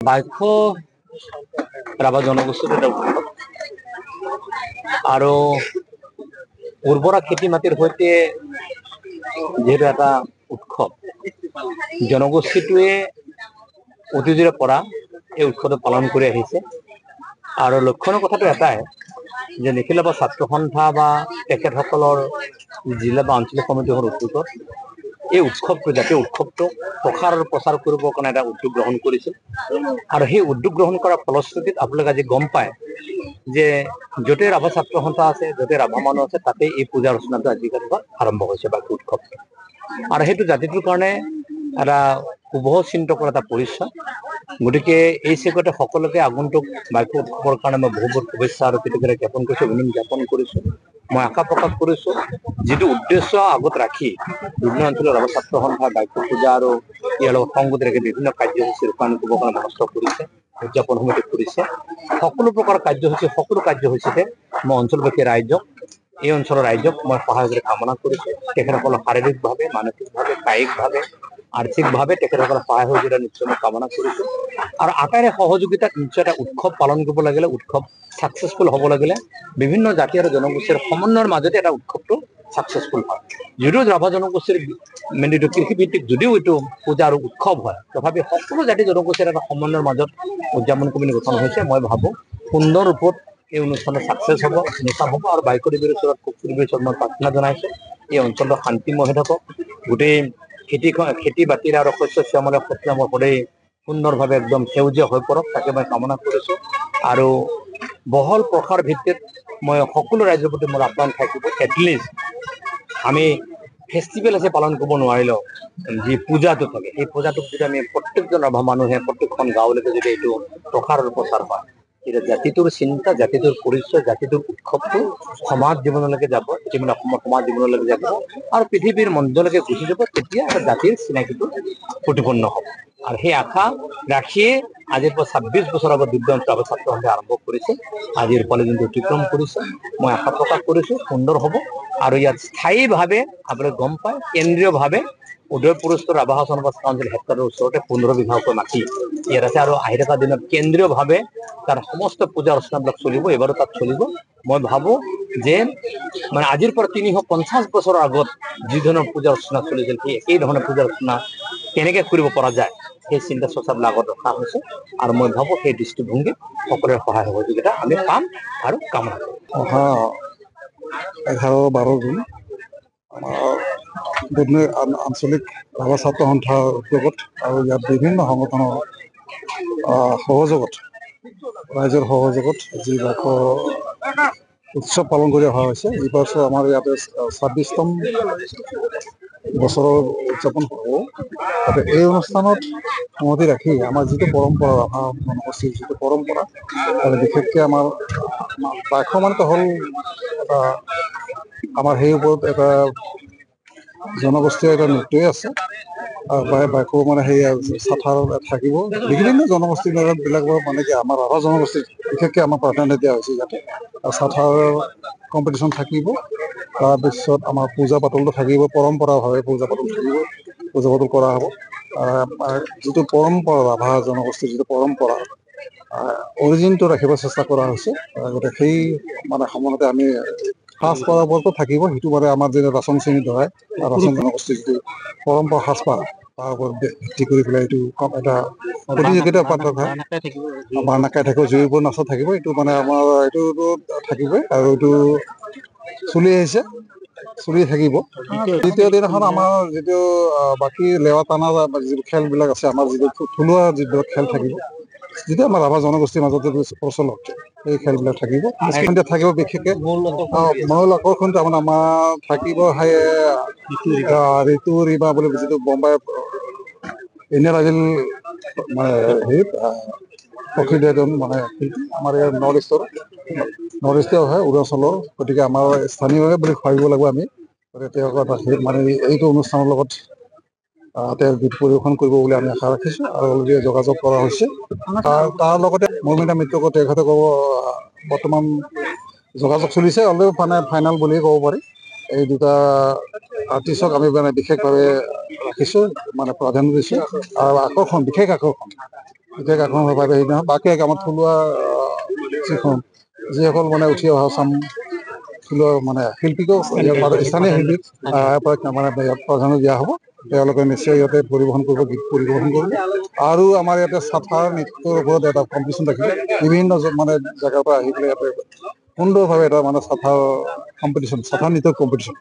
বাক্য ৰাভা জনগোষ্ঠীৰ এটা উৎসৱ আৰু উৰ্বৰা খেতি মাটিৰ সৈতে যিহেতু এটা উৎসৱ জনগোষ্ঠীটোৱে অতীজৰে পৰা এই উৎসৱটো পালন কৰি আহিছে আৰু লক্ষণীয় কথাটো এটাই যে নিখিল বা ছাত্ৰ সন্থা বা তেখেতসকলৰ জিলা বা আঞ্চলিক সমিতিসমূহৰ উদ্যোগত এই উৎসৱটো জাতীয় উৎসৱটো প্ৰসাৰ আৰু প্ৰচাৰ কৰিবৰ কাৰণে এটা উদ্যোগ গ্ৰহণ কৰিছিল আৰু সেই উদ্যোগ গ্ৰহণ কৰাৰ ফলশ্ৰুতিত আপোনালোকে আজি গম পায় যে য'তে ৰাভা ছাত্ৰ সন্থা আছে য'তে ৰাভা মানুহ আছে তাতে এই পূজা অৰ্চনাটো আজিকালি আৰম্ভ হৈছে বা উৎসৱটো আৰু সেইটো জাতিটোৰ কাৰণে এটা শুভ চিন্তকৰ এটা পৰিচয় গতিকে এই চেগতে সকলোকে আগন্তুক বাক্য উৎসৱৰ কাৰণে মই বহু বহুত শুভেচ্ছা আৰু কৃতজ্ঞতা জ্ঞাপন কৰিছো অভিনন্দন জ্ঞাপন কৰিছো মই আশা প্ৰকাশ কৰিছো যিটো উদ্দেশ্য আগত ৰাখি বিভিন্ন অঞ্চলৰ ৰাভা ছাত্ৰ সন্থা বাক্য পূজা আৰু ইয়াৰ লগত সংগতি ৰাখি বিভিন্ন কাৰ্যসূচী ৰূপায়ণ কৰিবৰ কাৰণে মনস্থ কৰিছে উদযাপন সমিতি কৰিছে সকলো প্ৰকাৰৰ কাৰ্যসূচীতে মই অঞ্চলবাসী ৰাইজক এই অঞ্চলৰ ৰাইজক মই সহায় কামনা কৰিছো তেখেতসকলৰ শাৰীৰিকভাৱে মানসিকভাৱে কায়িকভাৱে আৰ্থিকভাৱে তেখেতসকলৰ সহায় সহযোগিতা নিশ্চয় মই কামনা কৰিছো আৰু আটাইৰে সহযোগিতাত নিশ্চয় এটা উৎসৱ পালন কৰিব লাগিলে উৎসৱ ছাকচেছফুল হ'ব লাগিলে বিভিন্ন জাতি আৰু জনগোষ্ঠীৰ সমন্বয়ৰ মাজতে এটা উৎসৱটো ছাকচেছফুল হয় যদিও ৰাভা জনগোষ্ঠীৰ এইটো কৃষিভিত্তিক যদিও এইটো পূজা আৰু উৎসৱ হয় তথাপি সকলো জাতি জনগোষ্ঠীৰ এটা সমন্বয়ৰ মাজত উদযাপন কমিটি গঠন হৈছে মই ভাবো সুন্দৰ ৰূপত এই অনুষ্ঠানটো ছাকচেছ হ'ব নিষ্ঠা হ'ব আৰু বাইকৰ ওচৰত মই প্ৰাৰ্থনা জনাইছো এই অঞ্চলটো শান্তিময় হৈ থাকক গোটেই খেতি বাতিৰ আৰু শস্য শ্যামলৰ ক্ষেত্ৰত মই সদায় সুন্দৰভাৱে একদম সেউজীয়া হৈ পৰক তাকে মই কামনা কৰিছো আৰু বহল প্ৰসাৰ ভিত্তিত মই সকলো ৰাইজৰ প্ৰতি মোৰ আহ্বান থাকিব এটলিষ্ট আমি ফেষ্টিভেল আছে পালন কৰিব নোৱাৰিলেও যি পূজাটো থাকে সেই পূজাটোক যদি আমি প্ৰত্যেকজন ৰাভা মানুহে প্ৰত্যেকখন গাঁৱলৈকে যদি এইটো প্ৰসাৰ আৰু প্ৰচাৰ হয় এতিয়া জাতিটোৰ চিন্তা জাতিটোৰ পৰিচয় জাতিটোৰ উৎসৱটো সমাজ জীৱনলৈকে যাব পৃথিৱীৰ অসমৰ সমাজ জীৱনলৈকে যাব আৰু পৃথিৱীৰ মঞ্চলৈকে গুচি যাব তেতিয়া এটা জাতিৰ চিনাকিটো প্ৰতিপন্ন হ'ব আৰু সেই আশা ৰাখিয়ে আজিৰ পৰা ২৬ বছৰ আগত দিব্যাংগ ৰাভা ছাত্ৰ সন্থাই আৰম্ভ কৰিছে আজিৰ পৰা যোনটো অতিক্ৰম কৰিছে মই আশা প্ৰকাশ কৰিছো সুন্দৰ হ'ব আৰু ইয়াত স্থায়ীভাৱে আপোনালোকে গম পায় কেন্দ্ৰীয়ভাৱে উদয়পুৰস্থ ৰাভা হাছন বা কাউন্সিল হেডকোৱাৰ্টাৰৰ ওচৰতে ১৫ বিঘাকৈ মাটি ইয়াত আছে আৰু আহি থকা দিনত কেন্দ্ৰীয়ভাৱে তাৰ সমস্ত পূজা অৰ্চনাবিলাক চলিব এবাৰো তাত চলিব মই ভাবো যে মানে আজিৰ পৰা ৩৫০ বছৰৰ আগত যি ধৰণৰ পূজা অৰ্চনা চলিছিল সেই একেই ধৰণৰ পূজা অৰ্চনা কেনেকে কৰিব পৰা যায় সেই চিন্তা চৰ্চাবিলাক আগত ৰখা হৈছে আৰু মই ভাবো সেই দৃষ্টিভংগীত সকলোৰে সহায় সহযোগিতা আমি পাম আৰু কামনা কৰিম অহা ১১-১২ জুন আঞ্চলিক ৰাভা ছাত্ৰ সন্থাৰ উদ্যোগত আৰু ইয়াত বিভিন্ন সংগঠনৰ সহযোগত ৰাইজৰ সহযোগত যি উৎসৱ পালন কৰি অহা হৈছে এই বছৰ আমাৰ ইয়াতে ২৬তম বছৰৰ উদযাপন হ'ব এই অনুষ্ঠানত সংগতি ৰাখি আমাৰ যিটো পৰম্পৰা ৰাভা জনগোষ্ঠীৰ যিটো পৰম্পৰা বিশেষকৈ আমাৰ বাক্য মানেতো হ'ল এটা আমাৰ সেই ওপৰত এটা জনগোষ্ঠীয় এটা নৃত্যই আছে বাক্য মানে সেই চাথাৰ থাকিব বিভিন্ন জনগোষ্ঠীবিলাকৰ মানে কি আমাৰ ৰাভা জনগোষ্ঠী বিশেষকৈ আমাৰ প্ৰাধান্য দিয়া হৈছে ইয়াতে চাথাৰ কম্পিটিশ্যন থাকিব তাৰপিছত আমাৰ পূজা পাতলটো থাকিব পৰম্পৰাভাৱে পূজা পাতল থাকিব পূজা পাতল কৰা হ'ব যিটো পৰম্পৰা ৰাভা জনগোষ্ঠীৰ যিটো পৰম্পৰা অৰিজিনটো ৰাখিব চেষ্টা কৰা হৈছে গতিকে সেই মানে সময়তে আমি সাজপাৰৰ ওপৰতো থাকিব সেইটো মানে আমাৰ যিটো ৰাচন শ্ৰেণী ধৰাই ৰাচন জনগোষ্ঠীৰ যিটো পৰম্পৰা সাজপাৰ তাৰ ওপৰত ভিত্তি কৰি পেলাই এইটো এটা প্ৰতিযোগিতা বাৰনাকাই থাকিব জুইৰ ওপৰত নাচা থাকিব এইটো মানে আমাৰ এইটোতো থাকিবই আৰু এইটো চলি আহিছে চলি থাকিব দ্বিতীয় দিনাখন আমাৰ যিটো বাকী লেৱা টানা যিটো খেলবিলাক আছে আমাৰ যিটো থলুৱা যিবিলাক খেল থাকিব যিটো আমাৰ ৰাভা জনগোষ্ঠীৰ মাজতে প্ৰচলক এই খেলবিলাক থাকিব থাকিব বিশেষকৈ মূল আকৰ্ষণ তাৰমানে আমাৰ থাকিব ঋতু ৰিবা বুলি যিটো বম্বাই ইণ্ডিয়ান আইডল মানে হেৰিত প্ৰকৃত মানে আমাৰ ইয়াৰ নৰ্থ ইষ্টৰ হয় অৰুণাচলৰ গতিকে আমাৰ স্থানীয়ভাৱে বুলি ভাবিব লাগিব আমি তেওঁলোকৰ মানে এইটো অনুষ্ঠানৰ লগত তেওঁ গীত পৰিৱেশন কৰিব বুলি আমি আশা ৰাখিছোঁ আৰু অলৰেডি যোগাযোগ কৰা হৈছে তাৰ লগতে মৌমিতা মিত্ৰকো তেখেতে ক'ব বৰ্তমান যোগাযোগ চলিছে অলৰেডি মানে ফাইনেল বুলিয়ে ক'ব পাৰি এই দুটা আৰ্টিষ্টক আমি মানে বিশেষভাৱে ৰাখিছোঁ মানে প্ৰাধান্য দিছোঁ আৰু বিশেষ আকৰ্ষণ এতিয়া এখন বাবে সেইদিনা বাকী আমাৰ থলুৱা যিসকল মানে উঠি অহা চাম থলুৱা মানে শিল্পীকো স্থানীয় শিল্পীক মানে প্ৰাধান্য দিয়া হ'ব। তেওঁলোকে নিশ্চয় ইয়াতে পৰিৱেশন কৰিব, গীত পৰিৱেশন কৰিব। আৰু আমাৰ ইয়াতে চাথাৰ নৃত্যৰ ওপৰত এটা কম্পিটিশ্যন ৰাখিব। বিভিন্ন মানে জেগাৰ পৰা আহি পেলাই ইয়াতে সুন্দৰভাৱে এটা মানে চাথাৰ কম্পিটিশ্যন, চাথাৰ নৃত্যৰ কম্পিটিশ্যন।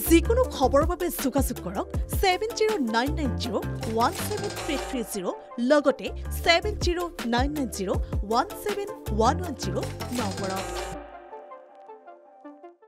যিকোনো খবৰৰ বাবে যোগাযোগ কৰক 7099017330 লগতে 7099017110 নম্বৰত।